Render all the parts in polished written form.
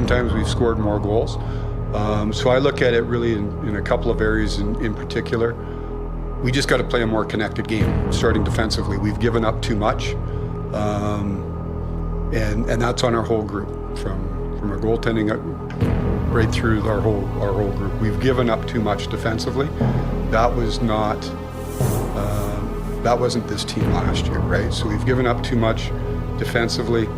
sometimes we've scored more goals. So I look at it really in a couple of areas in particular. We just got to play a more connected game, starting defensively. We've given up too much, and that's on our whole group, from our goaltending right through our whole group. We've given up too much defensively. That wasn't this team last year, right? So we've given up too much defensively.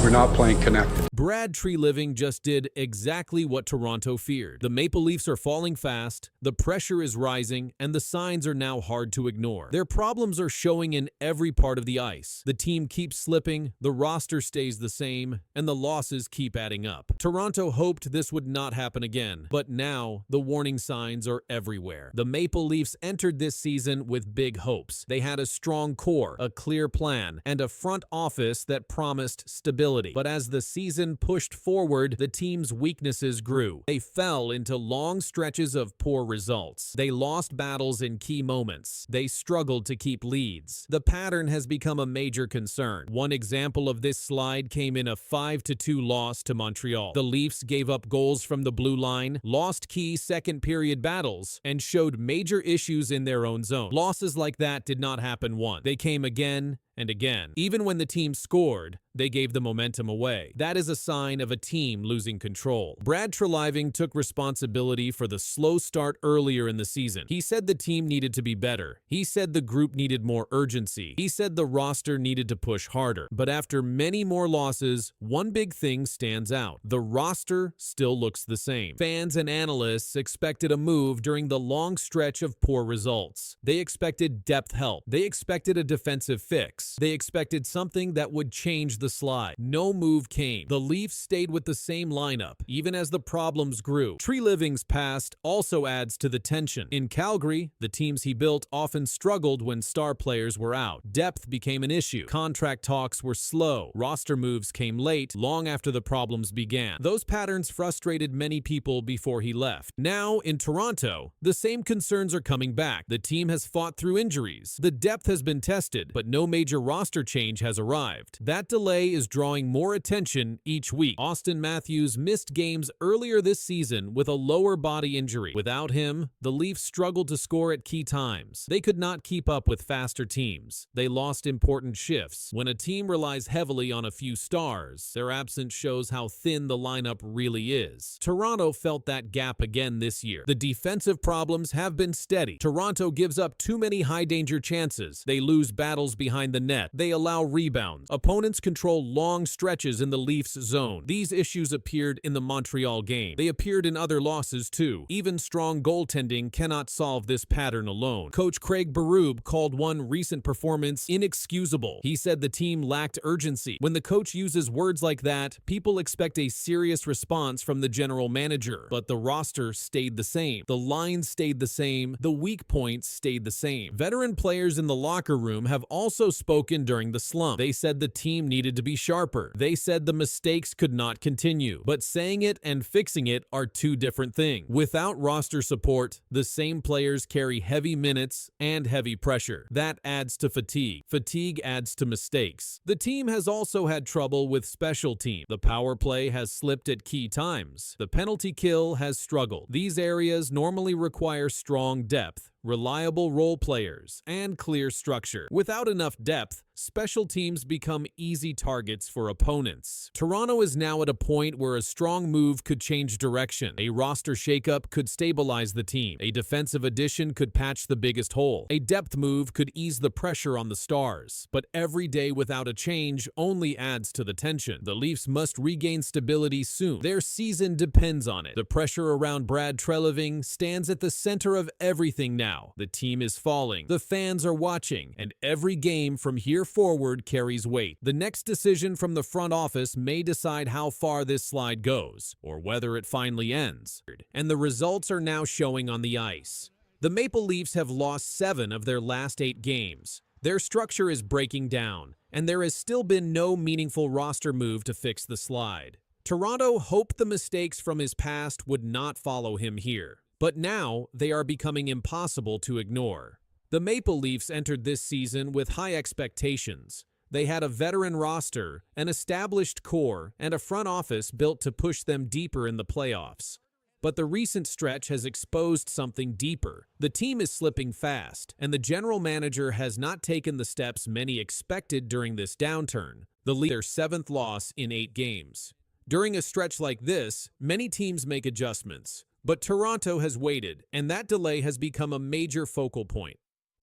We're not playing connected. Brad Treliving just did exactly what Toronto feared. The Maple Leafs are falling fast, the pressure is rising, and the signs are now hard to ignore. Their problems are showing in every part of the ice. The team keeps slipping, the roster stays the same, and the losses keep adding up. Toronto hoped this would not happen again, but now the warning signs are everywhere. The Maple Leafs entered this season with big hopes. They had a strong core, a clear plan, and a front office that promised stability. But as the season pushed forward, the team's weaknesses grew. They fell into long stretches of poor results. They lost battles in key moments. They struggled to keep leads. The pattern has become a major concern. One example of this slide came in a 5-2 loss to Montreal. The Leafs gave up goals from the blue line, lost key second-period battles, and showed major issues in their own zone. Losses like that did not happen once. They came again and again. Even when the team scored, they gave the momentum away. That is a sign of a team losing control. Brad Treliving took responsibility for the slow start earlier in the season. He said the team needed to be better. He said the group needed more urgency. He said the roster needed to push harder. But after many more losses, one big thing stands out. The roster still looks the same. Fans and analysts expected a move during the long stretch of poor results. They expected depth help. They expected a defensive fix. They expected something that would change the slide. No move came. The Leafs stayed with the same lineup, even as the problems grew. Treliving's past also adds to the tension. In Calgary, the teams he built often struggled when star players were out. Depth became an issue. Contract talks were slow. Roster moves came late, long after the problems began. Those patterns frustrated many people before he left. Now, in Toronto, the same concerns are coming back. The team has fought through injuries. The depth has been tested, but no major roster change has arrived. That delay is drawing more attention each week. Auston Matthews missed games earlier this season with a lower body injury. Without him, the Leafs struggled to score at key times. They could not keep up with faster teams. They lost important shifts. When a team relies heavily on a few stars, their absence shows how thin the lineup really is. Toronto felt that gap again this year. The defensive problems have been steady. Toronto gives up too many high-danger chances. They lose battles behind the net. They allow rebounds. Opponents control long stretches in the Leafs zone. These issues appeared in the Montreal game. They appeared in other losses too. Even strong goaltending cannot solve this pattern alone. Coach Craig Berube called one recent performance inexcusable. He said the team lacked urgency. When the coach uses words like that, people expect a serious response from the general manager. But the roster stayed the same. The line stayed the same. The weak points stayed the same. Veteran players in the locker room have also spoken during the slump. They said the team needed to be sharper. They said the mistakes could not continue. But saying it and fixing it are two different things. Without roster support, the same players carry heavy minutes and heavy pressure. That adds to fatigue. Fatigue adds to mistakes. The team has also had trouble with special teams. The power play has slipped at key times. The penalty kill has struggled. These areas normally require strong depth, reliable role players, and clear structure. Without enough depth, special teams become easy targets for opponents. Toronto is now at a point where a strong move could change direction. A roster shakeup could stabilize the team. A defensive addition could patch the biggest hole. A depth move could ease the pressure on the stars. But every day without a change only adds to the tension. The Leafs must regain stability soon. Their season depends on it. The pressure around Brad Treliving stands at the center of everything now. The team is falling. The fans are watching. And every game from here forward carries weight. The next decision from the front office may decide how far this slide goes, or whether it finally ends. And the results are now showing on the ice. The Maple Leafs have lost 7 of their last 8 games. Their structure is breaking down, and there has still been no meaningful roster move to fix the slide. Toronto hoped the mistakes from his past would not follow him here, but now they are becoming impossible to ignore. The Maple Leafs entered this season with high expectations. They had a veteran roster, an established core, and a front office built to push them deeper in the playoffs. But the recent stretch has exposed something deeper. The team is slipping fast, and the general manager has not taken the steps many expected during this downturn. The Leafs their 7th loss in 8 games. During a stretch like this, many teams make adjustments, but Toronto has waited, and that delay has become a major focal point.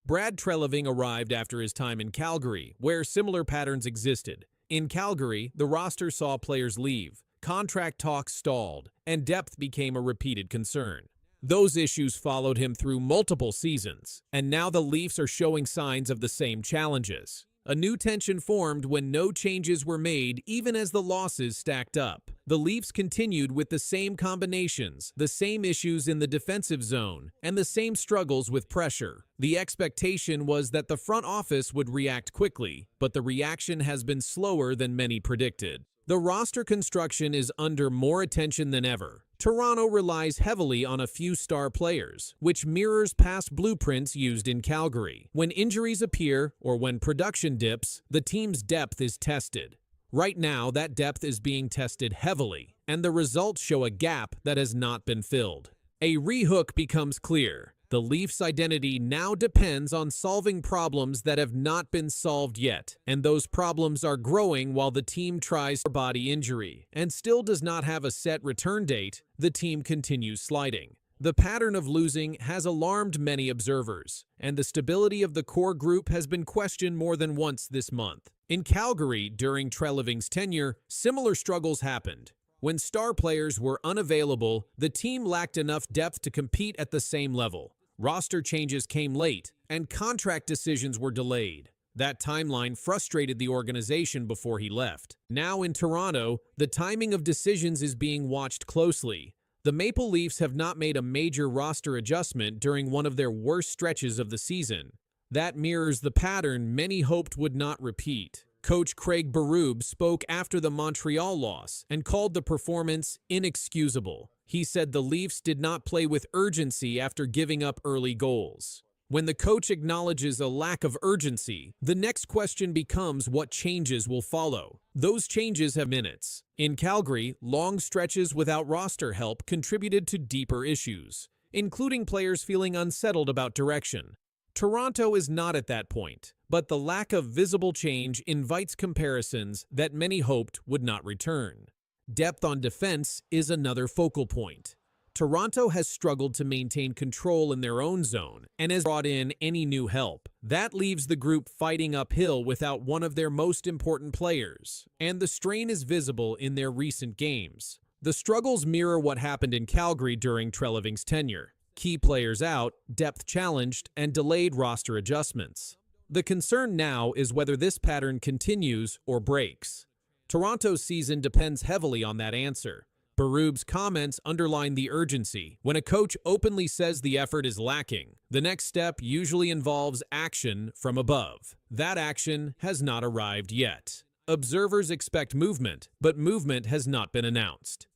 Brad Treliving arrived after his time in Calgary, where similar patterns existed. In Calgary, the roster saw players leave, contract talks stalled, and depth became a repeated concern. Those issues followed him through multiple seasons, and now the Leafs are showing signs of the same challenges. A new tension formed when no changes were made even as the losses stacked up. The Leafs continued with the same combinations, the same issues in the defensive zone, and the same struggles with pressure. The expectation was that the front office would react quickly, but the reaction has been slower than many predicted. The roster construction is under more attention than ever. Toronto relies heavily on a few star players, which mirrors past blueprints used in Calgary. When injuries appear or when production dips, the team's depth is tested. Right now, that depth is being tested heavily, and the results show a gap that has not been filled. A rehook becomes clear. The Leafs' identity now depends on solving problems that have not been solved yet, and those problems are growing while the team tries for body injury and still does not have a set return date. The team continues sliding. The pattern of losing has alarmed many observers, and the stability of the core group has been questioned more than once this month. In Calgary, during Treliving's tenure, similar struggles happened. When star players were unavailable, the team lacked enough depth to compete at the same level. Roster changes came late, and contract decisions were delayed. That timeline frustrated the organization before he left. Now in Toronto, the timing of decisions is being watched closely. The Maple Leafs have not made a major roster adjustment during one of their worst stretches of the season. That mirrors the pattern many hoped would not repeat. Coach Craig Berube spoke after the Montreal loss and called the performance inexcusable. He said the Leafs did not play with urgency after giving up early goals. When the coach acknowledges a lack of urgency, the next question becomes what changes will follow. Those changes have minutes. In Calgary, long stretches without roster help contributed to deeper issues, including players feeling unsettled about direction. Toronto is not at that point, but the lack of visible change invites comparisons that many hoped would not return. Depth on defense is another focal point. Toronto has struggled to maintain control in their own zone and has brought in any new help. That leaves the group fighting uphill without one of their most important players, and the strain is visible in their recent games. The struggles mirror what happened in Calgary during Treliving's tenure. Key players out, depth challenged, and delayed roster adjustments. The concern now is whether this pattern continues or breaks. Toronto's season depends heavily on that answer. Berube's comments underline the urgency. When a coach openly says the effort is lacking, the next step usually involves action from above. That action has not arrived yet. Observers expect movement, but movement has not been announced.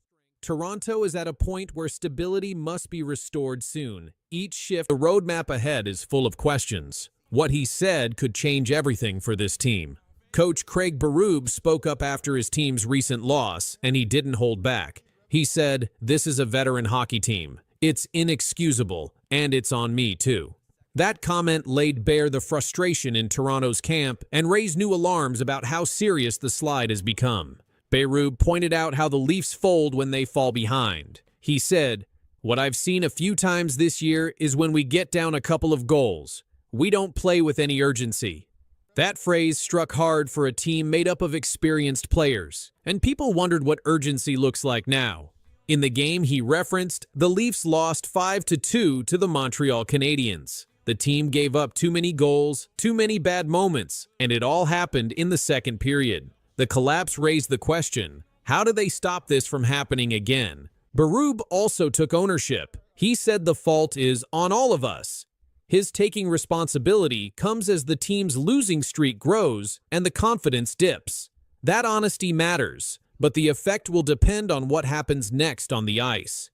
Toronto is at a point where stability must be restored soon. Each shift, the roadmap ahead is full of questions. What he said could change everything for this team. Coach Craig Berube spoke up after his team's recent loss, and he didn't hold back. He said, "This is a veteran hockey team. It's inexcusable, and it's on me too." That comment laid bare the frustration in Toronto's camp and raised new alarms about how serious the slide has become. Berube pointed out how the Leafs fold when they fall behind. He said, "What I've seen a few times this year is when we get down a couple of goals, we don't play with any urgency." That phrase struck hard for a team made up of experienced players, and people wondered what urgency looks like now. In the game he referenced, the Leafs lost 5-2 to the Montreal Canadiens. The team gave up too many goals, too many bad moments, and it all happened in the second period. The collapse raised the question, how do they stop this from happening again? Berube also took ownership. He said the fault is on all of us. His taking responsibility comes as the team's losing streak grows and the confidence dips. That honesty matters, but the effect will depend on what happens next on the ice.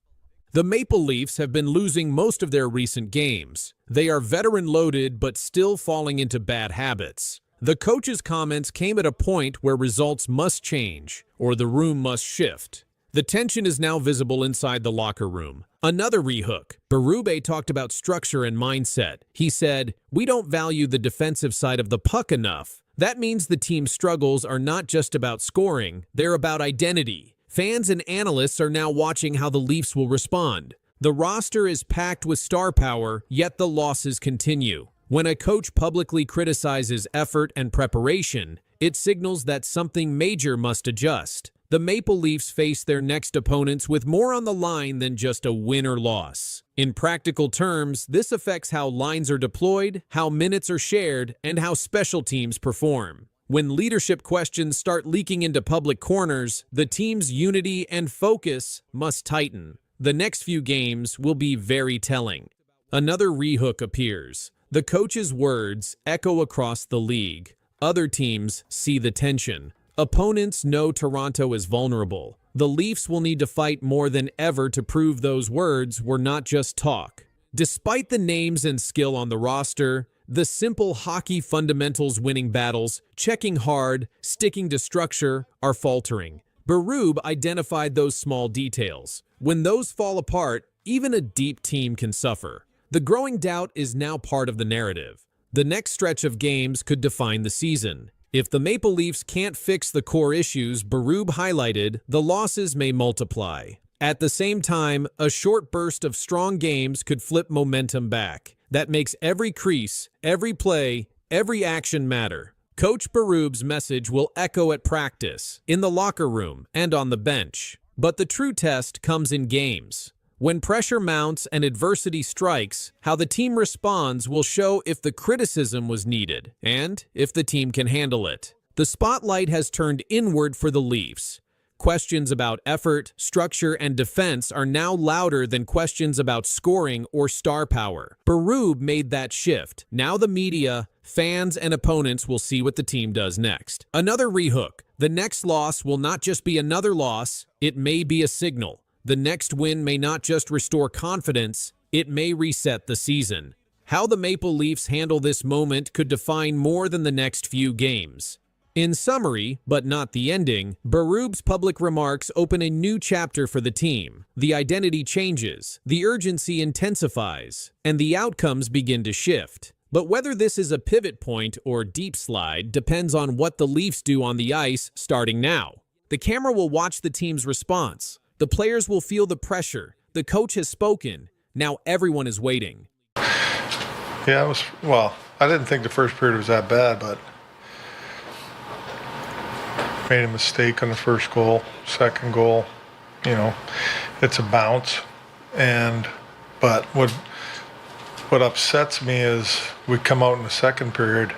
The Maple Leafs have been losing most of their recent games. They are veteran-loaded but still falling into bad habits. The coach's comments came at a point where results must change, or the room must shift. The tension is now visible inside the locker room. Another rehook. Berube talked about structure and mindset. He said, "We don't value the defensive side of the puck enough." That means the team's struggles are not just about scoring, they're about identity. Fans and analysts are now watching how the Leafs will respond. The roster is packed with star power, yet the losses continue. When a coach publicly criticizes effort and preparation, it signals that something major must adjust. The Maple Leafs face their next opponents with more on the line than just a win or loss. In practical terms, this affects how lines are deployed, how minutes are shared, and how special teams perform. When leadership questions start leaking into public corners, the team's unity and focus must tighten. The next few games will be very telling. Another rehook appears. The coach's words echo across the league. Other teams see the tension. Opponents know Toronto is vulnerable. The Leafs will need to fight more than ever to prove those words were not just talk. Despite the names and skill on the roster, the simple hockey fundamentals winning battles, checking hard, sticking to structure, are faltering. Berube identified those small details. When those fall apart, even a deep team can suffer. The growing doubt is now part of the narrative. The next stretch of games could define the season. If the Maple Leafs can't fix the core issues Berube highlighted, the losses may multiply. At the same time, a short burst of strong games could flip momentum back. That makes every crease, every play, every action matter. Coach Berube's message will echo at practice, in the locker room, and on the bench. But the true test comes in games. When pressure mounts and adversity strikes, how the team responds will show if the criticism was needed and if the team can handle it. The spotlight has turned inward for the Leafs. Questions about effort, structure, and defense are now louder than questions about scoring or star power. Berube made that shift. Now the media, fans, and opponents will see what the team does next. Another rehook. The next loss will not just be another loss, it may be a signal. The next win may not just restore confidence, it may reset the season. How the Maple Leafs handle this moment could define more than the next few games. In summary, but not the ending, Berube's public remarks open a new chapter for the team. The identity changes, the urgency intensifies, and the outcomes begin to shift. But whether this is a pivot point or deep slide depends on what the Leafs do on the ice starting now. The camera will watch the team's response. The players will feel the pressure. The coach has spoken. Now everyone is waiting. Yeah, I didn't think the first period was that bad, but made a mistake on the first goal, second goal, it's a bounce. But what upsets me is we come out in the second period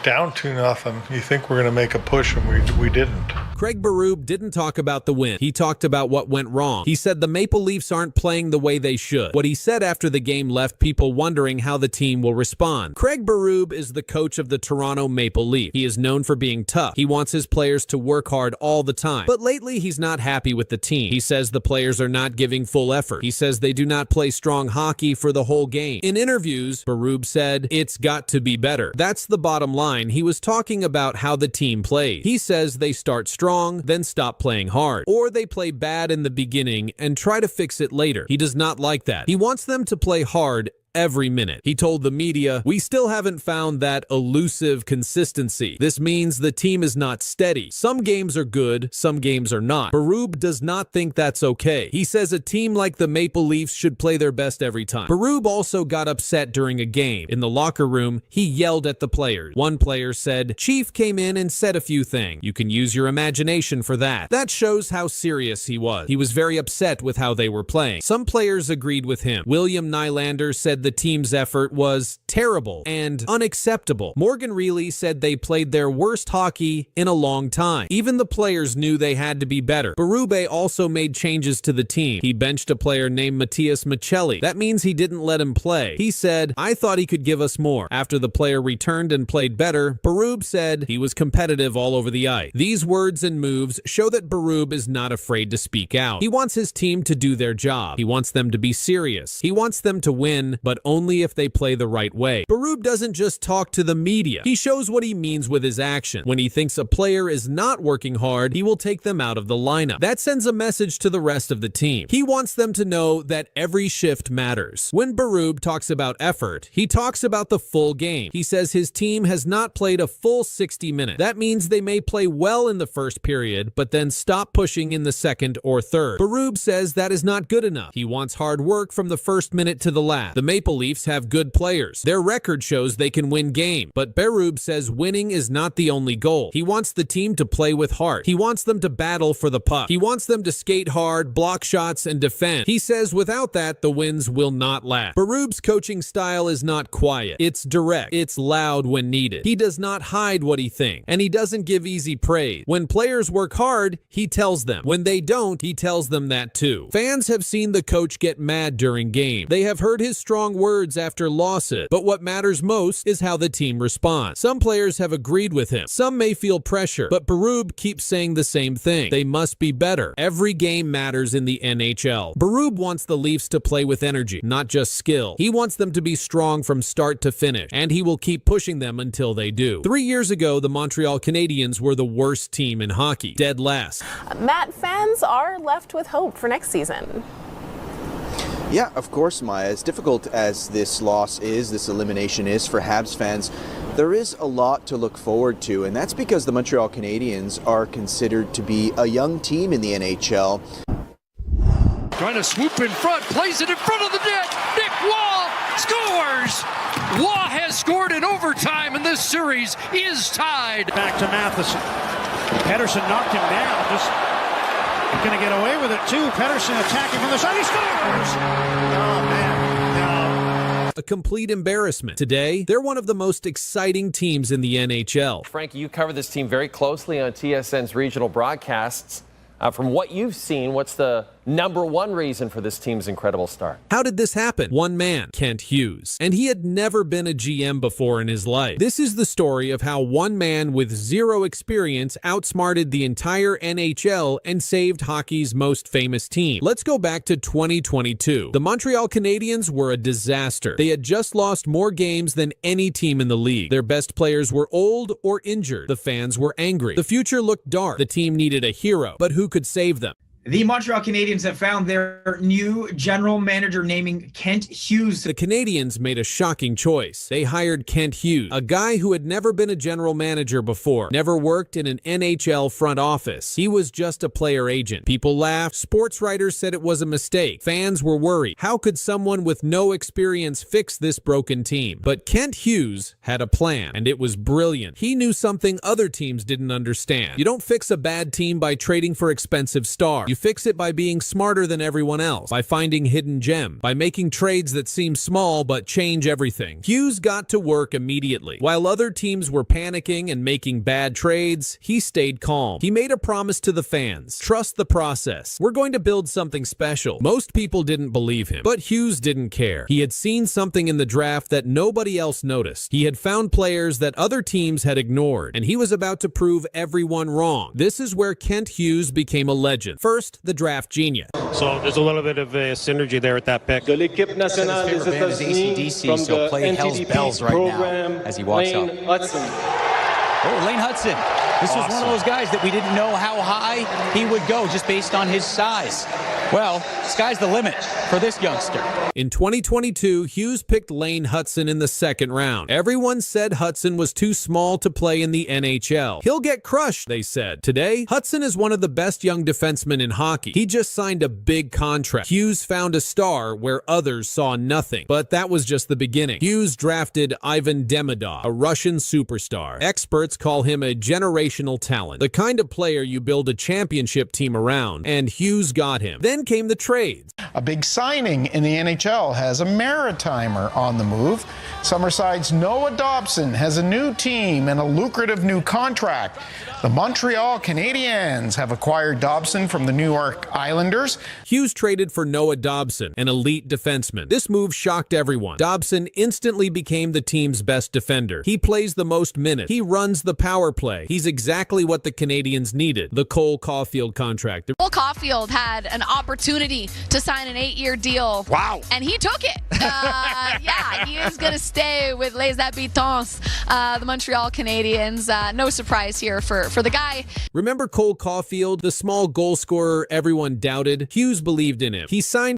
down 2-0. You think we're going to make a push, and we didn't. Craig Berube didn't talk about the win. He talked about what went wrong. He said the Maple Leafs aren't playing the way they should. What he said after the game left people wondering how the team will respond. Craig Berube is the coach of the Toronto Maple Leafs. He is known for being tough. He wants his players to work hard all the time. But lately, he's not happy with the team. He says the players are not giving full effort. He says they do not play strong hockey for the whole game. In interviews, Berube said, "It's got to be better." That's the bottom line. He was talking about how the team played. He says they start strong, then stop playing hard. Or they play bad in the beginning and try to fix it later. He does not like that. He wants them to play hard every minute. He told the media, "We still haven't found that elusive consistency. This means the team is not steady. Some games are good, some games are not." Berube does not think that's okay. He says a team like the Maple Leafs should play their best every time. Berube also got upset during a game. In the locker room, he yelled at the players. One player said, "Chief came in and said a few things. You can use your imagination for that." That shows how serious he was. He was very upset with how they were playing. Some players agreed with him. William Nylander said the team's effort was terrible and unacceptable. Morgan Reilly said they played their worst hockey in a long time. Even the players knew they had to be better. Berube also made changes to the team. He benched a player named Matthias Michelli. That means he didn't let him play. He said, "I thought he could give us more." After the player returned and played better, Berube said he was competitive all over the ice. These words and moves show that Berube is not afraid to speak out. He wants his team to do their job. He wants them to be serious. He wants them to win, but only if they play the right way. Berube doesn't just talk to the media. He shows what he means with his action. When he thinks a player is not working hard, he will take them out of the lineup. That sends a message to the rest of the team. He wants them to know that every shift matters. When Berube talks about effort, he talks about the full game. He says his team has not played a full 60 minutes. That means they may play well in the first period, but then stop pushing in the second or third. Berube says that is not good enough. He wants hard work from the first minute to the last. The Maple Leafs have good players. Their record shows they can win games, but Berube says winning is not the only goal. He wants the team to play with heart. He wants them to battle for the puck. He wants them to skate hard, block shots, and defend. He says without that, the wins will not last. Berube's coaching style is not quiet. It's direct. It's loud when needed. He does not hide what he thinks, and he doesn't give easy praise. When players work hard, he tells them. When they don't, he tells them that too. Fans have seen the coach get mad during games. They have heard his strong words after losses, but what matters most is how the team responds. Some players have agreed with him. Some may feel pressure, but Berube keeps saying the same thing. They must be better. Every game matters in the NHL. Berube wants the Leafs to play with energy, not just skill. He wants them to be strong from start to finish, and he will keep pushing them until they do. 3 years ago, the Montreal Canadiens were the worst team in hockey, dead last. Matt, fans are left with hope for next season. Yeah, of course, Maya. As difficult as this loss is, this elimination is for Habs fans, there is a lot to look forward to, and that's because the Montreal Canadiens are considered to be a young team in the NHL. Trying to swoop in front, plays it in front of the net. Nick Waugh scores! Waugh has scored in overtime, and this series is tied. Back to Matheson. Pedersen knocked him down. Just going to get away with it, too. Pedersen attacking from the side. He scores! Oh, man. No. A complete embarrassment. Today, they're one of the most exciting teams in the NHL. Frankie, you cover this team very closely on TSN's regional broadcasts. From what you've seen, what's the number one reason for this team's incredible start? How did this happen? One man, Kent Hughes. And he had never been a GM before in his life. This is the story of how one man with zero experience outsmarted the entire NHL and saved hockey's most famous team. Let's go back to 2022. The Montreal Canadiens were a disaster. They had just lost more games than any team in the league. Their best players were old or injured. The fans were angry. The future looked dark. The team needed a hero, but who could save them? The Montreal Canadiens have found their new general manager, naming Kent Hughes. The Canadiens made a shocking choice. They hired Kent Hughes, a guy who had never been a general manager before, never worked in an NHL front office. He was just a player agent. People laughed. Sports writers said it was a mistake. Fans were worried. How could someone with no experience fix this broken team? But Kent Hughes had a plan, and it was brilliant. He knew something other teams didn't understand. You don't fix a bad team by trading for expensive stars. You fix it by being smarter than everyone else, by finding hidden gems, by making trades that seem small but change everything. Hughes got to work immediately. While other teams were panicking and making bad trades, he stayed calm. He made a promise to the fans. Trust the process. We're going to build something special. Most people didn't believe him, but Hughes didn't care. He had seen something in the draft that nobody else noticed. He had found players that other teams had ignored, and he was about to prove everyone wrong. This is where Kent Hughes became a legend. First, the draft genius. So there's a little bit of a synergy there at that pick. De l'équipe nationale des États-Unis from the NTDP program, as he walks Lane Hudson. Oh, Lane Hudson. This was one of those guys that we didn't know how high he would go just based on his size. Well, sky's the limit for this youngster. In 2022, Hughes picked Lane Hudson in the second round. Everyone said Hudson was too small to play in the NHL. He'll get crushed, they said. Today, Hudson is one of the best young defensemen in hockey. He just signed a big contract. Hughes found a star where others saw nothing. But that was just the beginning. Hughes drafted Ivan Demidov, a Russian superstar. Experts call him a generational talent, the kind of player you build a championship team around, and Hughes got him. Then came the trades. A big signing in the NHL has a Maritimer on the move. Summerside's Noah Dobson has a new team and a lucrative new contract. The Montreal Canadiens have acquired Dobson from the New York Islanders. Hughes traded for Noah Dobson, an elite defenseman. This move shocked everyone. Dobson instantly became the team's best defender. He plays the most minutes. He runs the power play. He's exactly what the Canadiens needed. The Cole Caulfield contract. Cole Caulfield had an opportunity to sign an 8-year deal. Wow. And he took it. Yeah, he is going to stay with Les Habitants, the Montreal Canadiens. No surprise here for the guy. Remember Cole Caulfield, the small goal scorer everyone doubted? Hughes believed in him. He signed